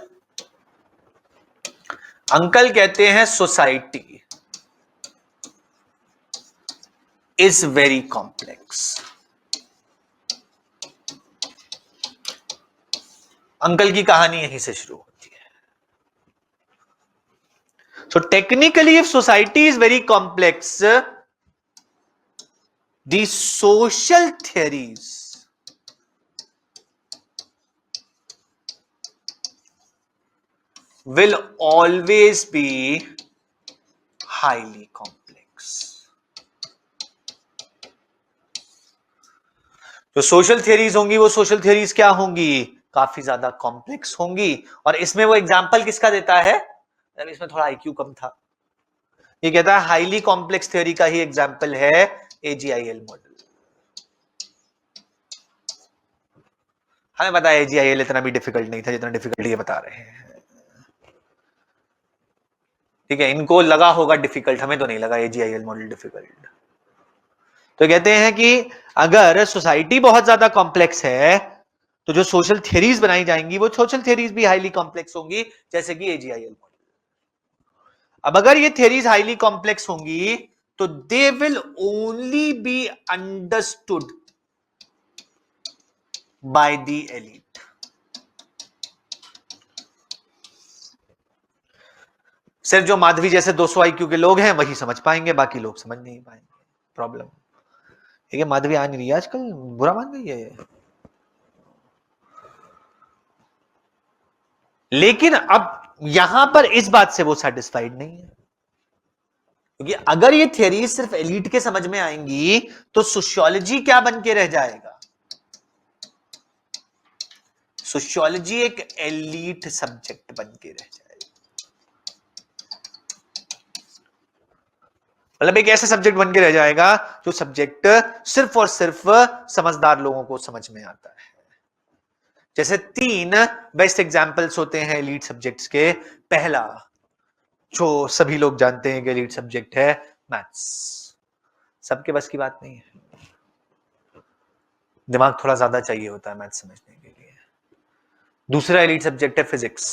अंकल कहते हैं society is very complex. Uncle की कहानी यहीं से शुरू होती है। So technically, if society is very complex, the social theories will always be highly complex. जो सोशल थियरीज होंगी वो सोशल थियरीज क्या होंगी, काफी ज्यादा कॉम्प्लेक्स होंगी। और इसमें वो एग्जांपल किसका देता है, इसमें थोड़ा आईक्यू कम था, ये कहता है हाईली कॉम्प्लेक्स थ्योरी का ही एग्जांपल है एजीआईएल मॉडल। हमें पता है एजीआईएल इतना भी डिफिकल्ट नहीं था जितना डिफिकल्ट ये बता रहे हैं, ठीक है। इनको लगा होगा डिफिकल्ट, हमें तो नहीं लगा एजीआईएल मॉडल डिफिकल्ट। तो कहते हैं कि अगर सोसाइटी बहुत ज्यादा कॉम्प्लेक्स है तो जो सोशल थियरीज बनाई जाएंगी वो सोशल थियरीज भी हाईली कॉम्प्लेक्स होंगी, जैसे कि एजीआईएल मॉडल। अब अगर ये थियरीज हाईली कॉम्प्लेक्स होंगी तो they will only be understood by the elite. सिर्फ जो माधवी जैसे 200 आईक्यू के लोग हैं वही समझ पाएंगे, बाकी लोग समझ नहीं पाएंगे। प्रॉब्लम ठीक है, माधवी आ नहीं रही है आजकल, बुरा मान गई है। लेकिन अब यहां पर इस बात से वो सेटिस्फाइड नहीं है, क्योंकि अगर ये थियरी सिर्फ एलीट के समझ में आएंगी तो सोशियोलॉजी क्या बन के रह जाएगा, सोशियोलॉजी एक एलीट सब्जेक्ट बन के रह जाएगा। मतलब एक ऐसा सब्जेक्ट बन के रह जाएगा जो सब्जेक्ट सिर्फ और सिर्फ समझदार लोगों को समझ में आता है। जैसे 3 बेस्ट एग्जांपल्स होते हैं एलीट सब्जेक्ट्स के। पहला जो सभी लोग जानते हैं कि एलीट सब्जेक्ट है मैथ्स, सबके बस की बात नहीं है, दिमाग थोड़ा ज्यादा चाहिए होता है मैथ्स समझने के लिए। दूसरा एलीट सब्जेक्ट है फिजिक्स,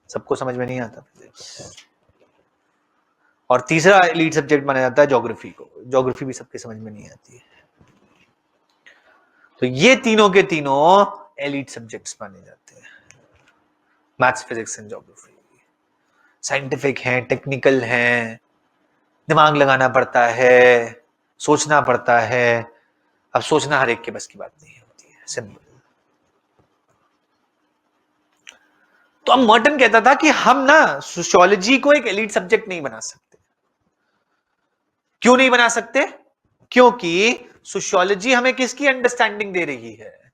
सबको समझ में नहीं आता फिजिक्स। और तीसरा एलीट सब्जेक्ट माना जाता है ज्योग्राफी को, ज्योग्राफी भी सबके समझ में नहीं आती है। तो ये तीनों के तीनों एलीट सब्जेक्ट्स माने जाते हैं, maths physics and geography. Scientific हैं, टेक्निकल हैं, दिमाग लगाना पड़ता है, सोचना पड़ता है। अब सोचना हर एक के बस की बात नहीं होती है, सिंपल। तो अब मर्टन कहता था कि हम ना सोशियोलॉजी को एक एलीट सब्जेक्ट नहीं बना सकते। क्यों नहीं बना सकते? क्योंकि सोशियोलॉजी हमें किसकी अंडरस्टैंडिंग दे रही है?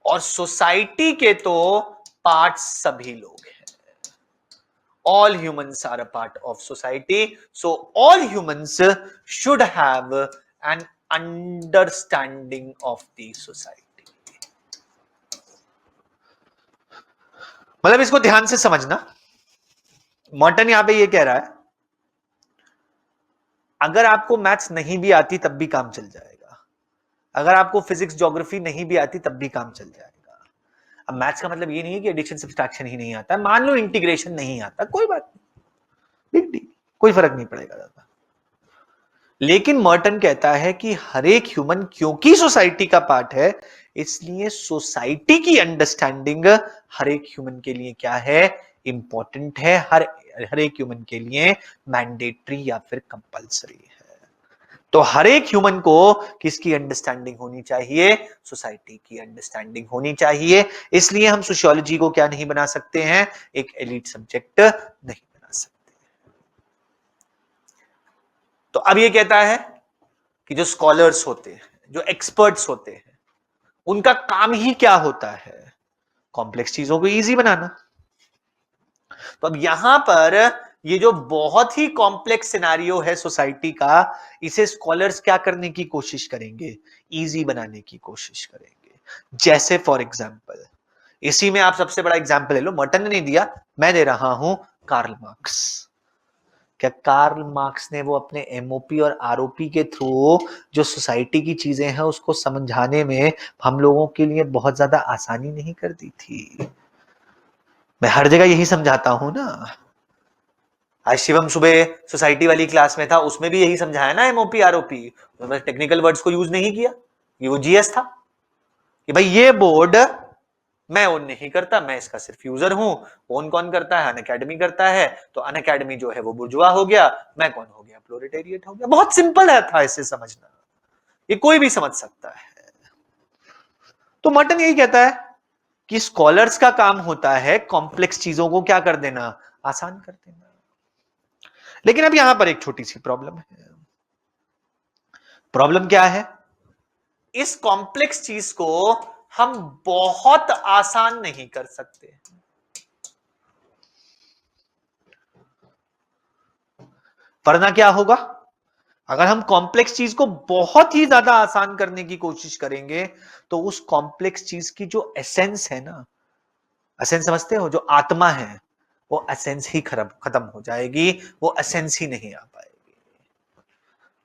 और सोसाइटी के तो पार्ट्स सभी लोग हैं। All humans are a part of society, so all humans should have an understanding of the society. मतलब इसको ध्यान से समझना, मॉर्टन यहां पे ये कह रहा है अगर आपको मैथ्स नहीं भी आती तब भी काम चल जाएगा, अगर आपको फिजिक्स ज्योग्राफी नहीं भी आती तब भी काम चल जाएगा। अब मैथ्स का मतलब ये नहीं है कि एडिशन सब्सट्रैक्शन ही नहीं आता, मान लो इंटीग्रेशन नहीं आता, कोई बात नहीं, बिग डील, कोई फर्क नहीं पड़ेगा ज्यादा। लेकिन मर्टन कहता है कि हर एक ह्यूमन क्योंकि सोसाइटी का पार्ट है, इसलिए सोसाइटी की अंडरस्टैंडिंग हर एक ह्यूमन के लिए क्या है? इंपॉर्टेंट है, हर एक ह्यूमन के लिए मैंडेटरी या फिर कंपलसरी है। तो हर एक ह्यूमन को किसकी अंडरस्टैंडिंग होनी चाहिए? सोसाइटी की अंडरस्टैंडिंग होनी चाहिए। इसलिए हम सोशियोलॉजी को क्या नहीं बना सकते हैं? एक एलीट सब्जेक्ट नहीं बना सकते। तो अब ये कहता है कि जो स्कॉलर्स होते हैं, जो एक्सपर्ट्स होते हैं, उनका काम ही क्या होता है? कॉम्प्लेक्स चीजों को इजी बनाना। तो अब यहां पर ये जो बहुत ही कॉम्प्लेक्स सिनारियो है सोसाइटी का, इसे स्कॉलर्स क्या करने की कोशिश करेंगे? इजी बनाने की कोशिश करेंगे। जैसे फॉर एग्जाम्पल, इसी में आप सबसे बड़ा एग्जाम्पल ले लो, मर्टन ने नहीं दिया, मैं दे रहा हूं, कार्ल मार्क्स। क्या कार्ल मार्क्स ने वो अपने एमओपी और आरओपी के थ्रू जो सोसाइटी की चीजें हैं उसको समझाने में हम लोगों के लिए बहुत ज्यादा आसानी नहीं कर दी थी? मैं हर जगह यही समझाता हूं ना। आज शिवम सुबह सोसाइटी वाली क्लास में था, उसमें भी यही समझाया ना, एमओपी आरओपी। तो टेक्निकल वर्ड्स को यूज नहीं किया, ये वो जीएस था कि भाई ये बोर्ड मैं ओन नहीं करता, मैं इसका सिर्फ यूजर हूं। ओन कौन करता है? अनअकैडमी करता है। तो अनअकैडमी जो है वो बुर्जुआ हो गया, मैं कौन हो गया? प्रोलेटेरिएट हो गया। बहुत सिंपल है था इसे समझना, ये कोई भी समझ सकता है। तो मर्टन यही कहता है कि स्कॉलर्स का काम होता है कॉम्प्लेक्स चीजों को क्या कर देना? आसान कर देना। लेकिन अब यहां पर एक छोटी सी प्रॉब्लम है। प्रॉब्लम क्या है? इस कॉम्प्लेक्स चीज को हम बहुत आसान नहीं कर सकते। वरना क्या होगा? अगर हम कॉम्प्लेक्स चीज को बहुत ही ज्यादा आसान करने की कोशिश करेंगे तो उस कॉम्प्लेक्स चीज की जो एसेंस है ना, एसेंस समझते हो, जो आत्मा है, वो एसेंस ही खत्म हो जाएगी, वो एसेंस ही नहीं आ पाएगी।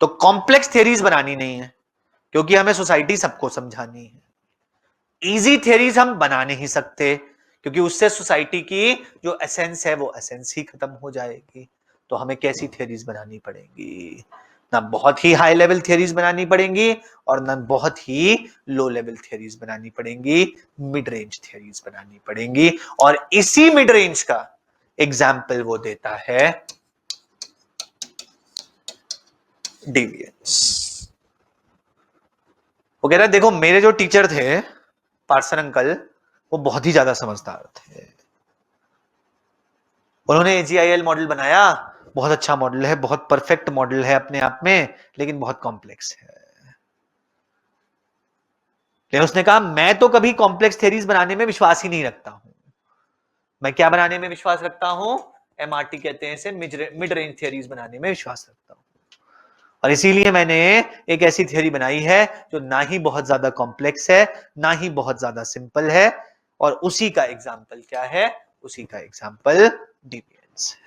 तो कॉम्प्लेक्स थ्योरीज बनानी नहीं है, क्योंकि हमें सोसाइटी सबको समझानी है। इजी थ्योरीज हम बना नहीं सकते, क्योंकि उससे सोसाइटी की जो एसेंस है वो एसेंस ही खत्म हो जाएगी। तो हमें कैसी थ्योरीज बनानी पड़ेंगी? ना बहुत ही हाई लेवल थ्योरीज बनानी पड़ेंगी और ना बहुत ही लो लेवल थ्योरीज बनानी पड़ेंगी, मिड रेंज थ्योरीज बनानी पड़ेंगी। और इसी मिड रेंज का एग्जाम्पल वो देता है डेविएंस। वो कह रहा है देखो, मेरे जो टीचर थे पार्सन अंकल, वो बहुत ही ज्यादा समझदार थे। उन्होंने AGIL मॉडल बनाया, बहुत अच्छा मॉडल है, बहुत परफेक्ट मॉडल है अपने आप में, लेकिन बहुत कॉम्प्लेक्स है। लेकिन उसने कहा मैं तो कभी कॉम्प्लेक्स थ्योरीज बनाने में विश्वास ही नहीं रखता हूं। मैं क्या बनाने में विश्वास रखता हूं? MRT कहते हैं इसे, मिड रेंज थ्योरीज बनाने में विश्वास रखता हूं। और इसीलिए मैंने एक ऐसी थ्योरी बनाई है जो ना ही बहुत ज्यादा कॉम्प्लेक्स है, ना ही बहुत ज्यादा सिंपल है। और उसी का एग्जाम्पल क्या है? उसी का एग्जाम्पल डेविएंस है।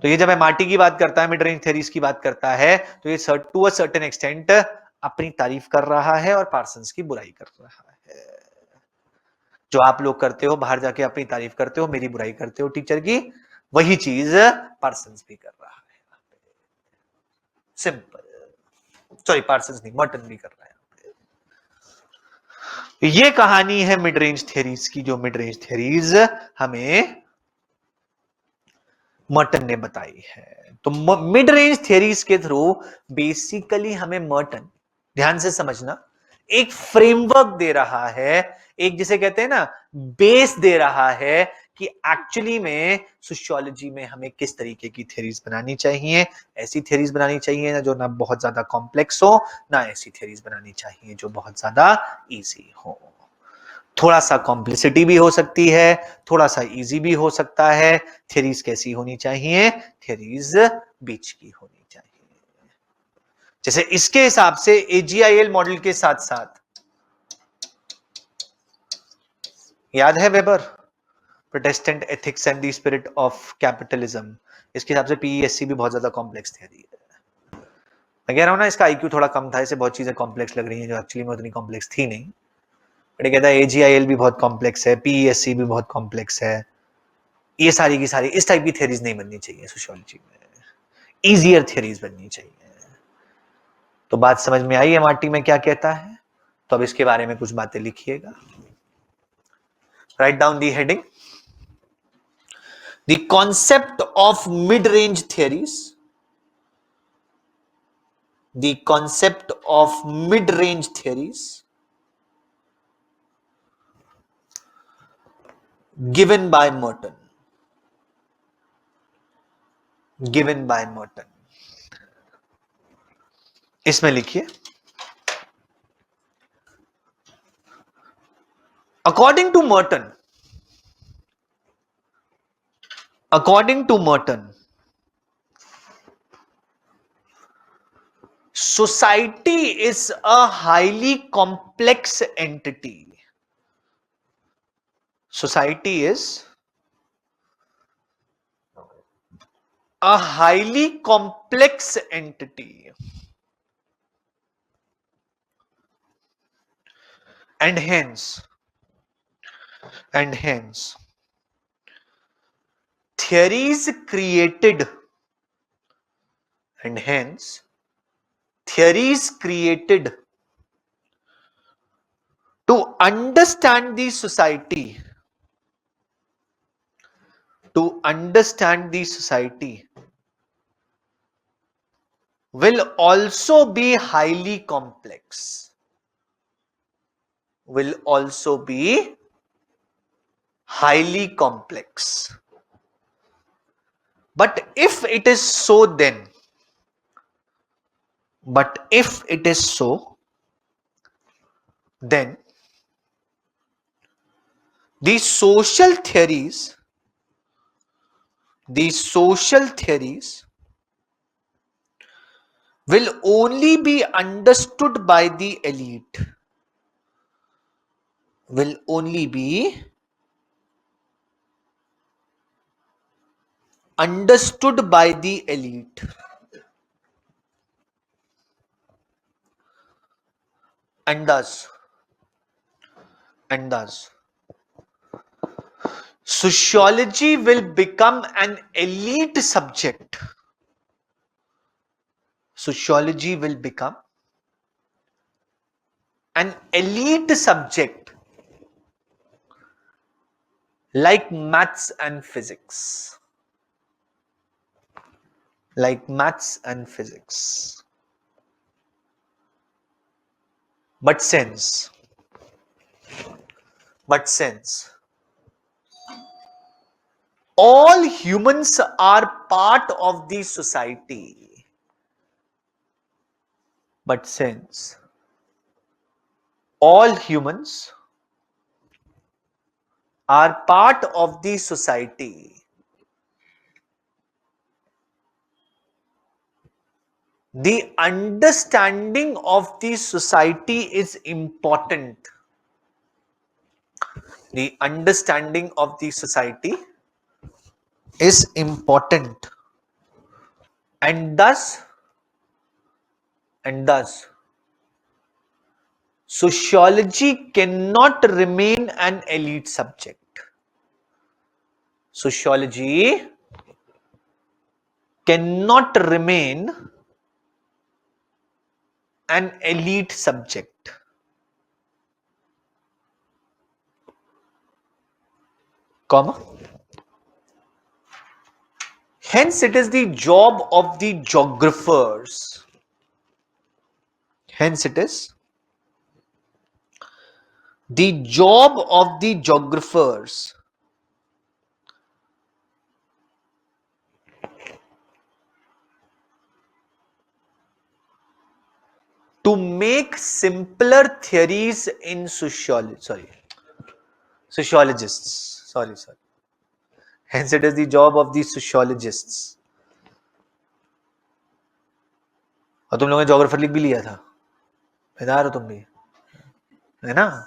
तो ये जब MRT की बात करता है, मिड रेंज थ्योरीज की बात करता है, तो ये टू अ सर्टेन एक्सटेंट अपनी तारीफ कर रहा है और पार्सन्स की बुराई कर रहा है। जो आप लोग करते हो, बाहर जाके अपनी तारीफ करते हो, मेरी बुराई करते हो टीचर की, वही चीज पार्सन्स भी कर रहा है। सिंपल, सॉरी पार्सन्स नहीं, मर्टन भी कर रहा है। ये कहानी है मिड रेंज थ्योरीज की, जो मिड रेंज थ्योरीज हमें मर्टन ने बताई है। तो मिड रेंज थ्योरीज के थ्रू बेसिकली हमें मर्टन, ध्यान से समझना, एक फ्रेमवर्क दे रहा है, एक जिसे कहते हैं ना बेस दे रहा है कि एक्चुअली में सोशियोलॉजी में हमें किस तरीके की थ्योरीज बनानी चाहिए। ऐसी थ्योरीज बनानी चाहिए ना जो ना बहुत ज्यादा कॉम्प्लेक्स हो, ना ऐसी थ्योरीज बनानी चाहिए जो बहुत ज्यादा इजी हो। थोड़ा सा कॉम्प्लिसिटी भी हो सकती है, थोड़ा सा इजी भी हो सकता है। थ्योरीज कैसी होनी चाहिए? थ्योरीज बीच की होनी चाहिए। जैसे इसके हिसाब से एजीआईएल मॉडल के साथ साथ, याद है weber, Protestant ethics and the spirit of capitalism, इसके हिसाब से पीईएससी भी बहुत ज्यादा कॉम्प्लेक्स थ्योरी है। मैं कह रहा हूं ना इसका आईक्यू थोड़ा कम था, इसे बहुत चीजें कॉम्प्लेक्स लग रही हैं जो एक्चुअली में उतनी कॉम्प्लेक्स थी नहीं। बट ये कहता है एजीआईएल भी बहुत कॉम्प्लेक्स है, पीईएससी भी बहुत कॉम्प्लेक्स है, ये सारी की सारी इस टाइप की थ्योरीज नहीं बननी चाहिए सोशियोलॉजी में, इजियर थ्योरीज बननी चाहिए। तो बात समझ में आई एमआरटी में क्या कहता है? तो अब इसके बारे में कुछ बातें लिखिएगा। Write down the heading, the concept of mid range theories, the concept of mid-range theories given by Merton. Given by Merton. इसमें लिखिए, according to Merton, society is a highly complex entity. Society is a highly complex entity, and hence theories created to understand the society, will also be highly complex. But if it is so, then the social theories will only be understood by the elite. And thus sociology will become an elite subject. Like maths and physics. But since all humans are part of the society, the understanding of the society is important. And thus sociology cannot remain an elite subject. Comma. Hence it is the job of the geographers. The job of the geographers to make simpler theories in sociologists. Sorry. Hence, it is the job of the sociologists. और तुम लोगों ने geographer लिख भी लिया था, बेदार हो तुम भी, है ना?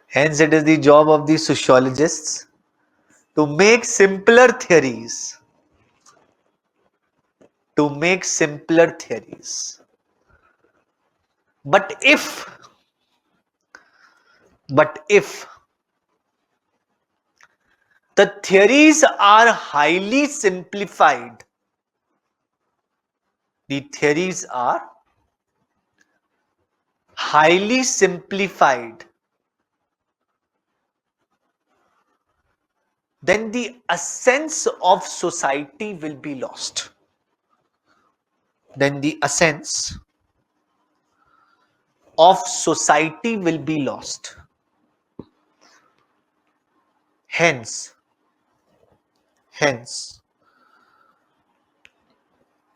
Hence, it is the job of the sociologists to make simpler theories. To make simpler theories. But if the theories are highly simplified, the theories are highly simplified, then the essence of society will be lost. Then the essence of society will be lost. Hence,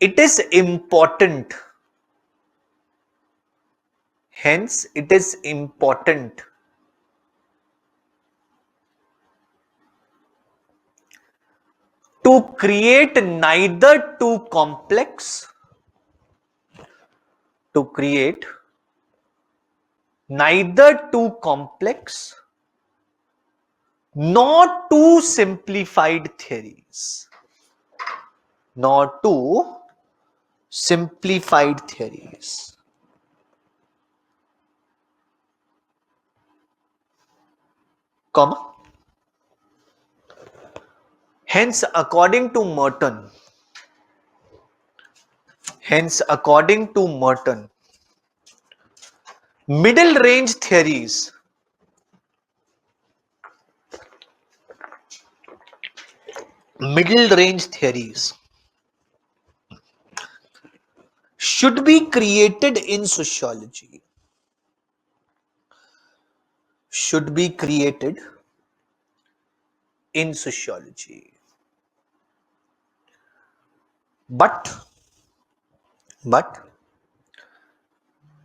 it is important. Hence, it is important to create neither too complex, nor too simplified theories. Comma. Hence, according to Merton, middle range theories should be created in sociology. But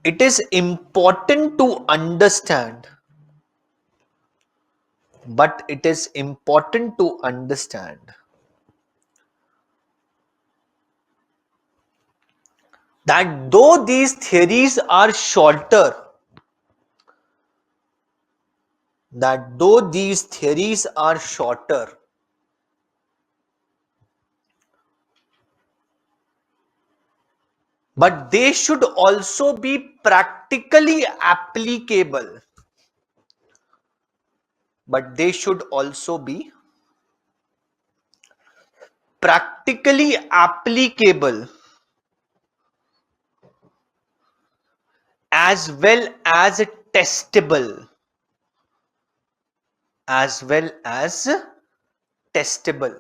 it is important to understand that though these theories are shorter, but they should also be practically applicable. As well as testable.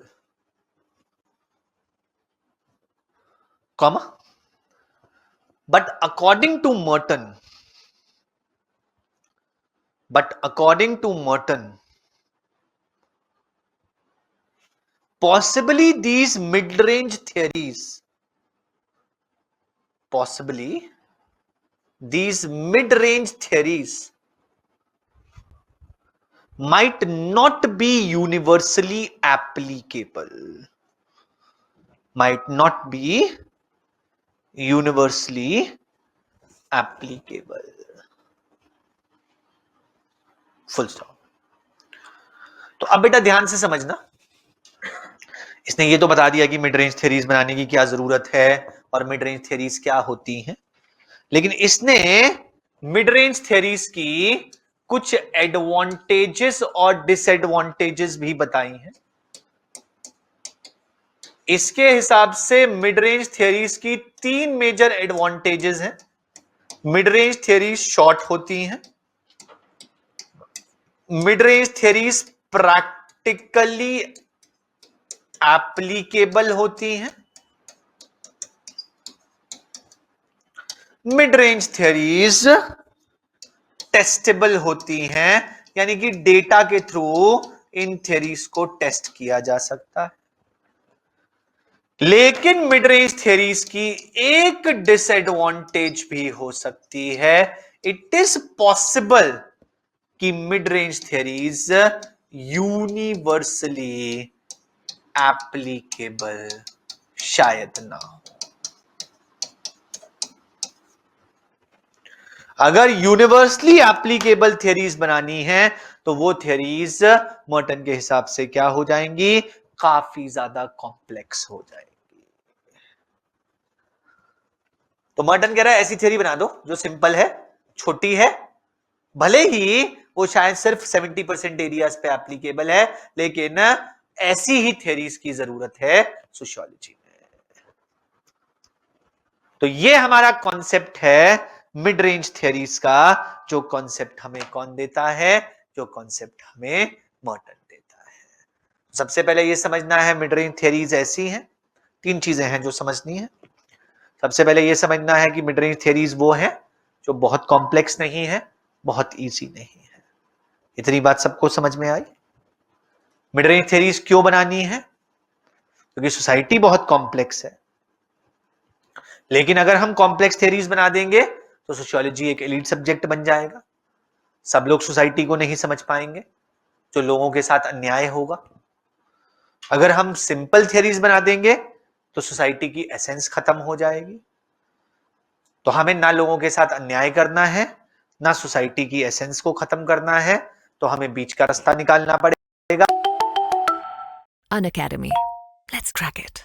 Comma. But according to Merton, possibly these mid-range theories might not be universally applicable. Full stop. तो अब बेटा ध्यान से समझना, इसने ये तो बता दिया कि मिड रेंज थ्योरीज बनाने की क्या जरूरत है और मिड रेंज थ्योरीज क्या होती हैं, लेकिन इसने मिड रेंज थ्योरीज की कुछ एडवांटेजेस और डिसएडवांटेजेस भी बताई हैं. इसके हिसाब से मिड रेंज थ्योरीज की 3 मेजर एडवांटेजेस हैं. मिड रेंज थ्योरीज शॉर्ट होती हैं, mid range theories practically applicable होती हैं, मिड रेंज थियरीज टेस्टेबल होती हैं, यानी कि डेटा के थ्रू इन थियरीज को टेस्ट किया जा सकता है। लेकिन मिड रेंज थियरीज की एक डिसएडवांटेज भी हो सकती है। इट इज पॉसिबल कि mid range theories universally applicable शायद ना हो। अगर यूनिवर्सली एप्लीकेबल थियरीज बनानी है तो वो थियरीज मर्टन के हिसाब से क्या हो जाएंगी, काफी ज्यादा कॉम्प्लेक्स हो जाएगी। तो मर्टन कह रहा है ऐसी थियरी बना दो जो सिंपल है, छोटी है, भले ही वो शायद सिर्फ 70% एरियाज पे एप्लीकेबल है, लेकिन ऐसी ही थियरीज की जरूरत है सोशियोलॉजी में। तो ये हमारा कॉन्सेप्ट है मिड रेंज थियरीज का, जो कॉन्सेप्ट हमें कौन देता है, जो कॉन्सेप्ट हमें मर्टन देता है। सबसे पहले ये समझना है मिड रेंज थियरीज ऐसी हैं, तीन चीजें हैं जो समझनी है। सबसे पहले ये समझना है कि मिड रेंज थियरीज वो है जो बहुत कॉम्प्लेक्स नहीं है, बहुत इजी नहीं है। इतनी बात सबको समझ में आई। मिड रेंज थियरीज क्यों बनानी है, क्योंकि सोसाइटी बहुत कॉम्प्लेक्स है। लेकिन अगर हम कॉम्प्लेक्स थियरीज बना देंगे तो सोशियोलॉजी एक एलीट सब्जेक्ट बन जाएगा, सब लोग सोसाइटी को नहीं समझ पाएंगे, जो लोगों के साथ अन्याय होगा। अगर हम सिंपल थियरीज बना देंगे तो सोसाइटी की एसेंस खत्म हो जाएगी। तो हमें ना लोगों के साथ अन्याय करना है, ना सोसाइटी की एसेंस को खत्म करना है, तो हमें बीच का रास्ता निकालना पड़ेगा। Unacademy. Let's crack it.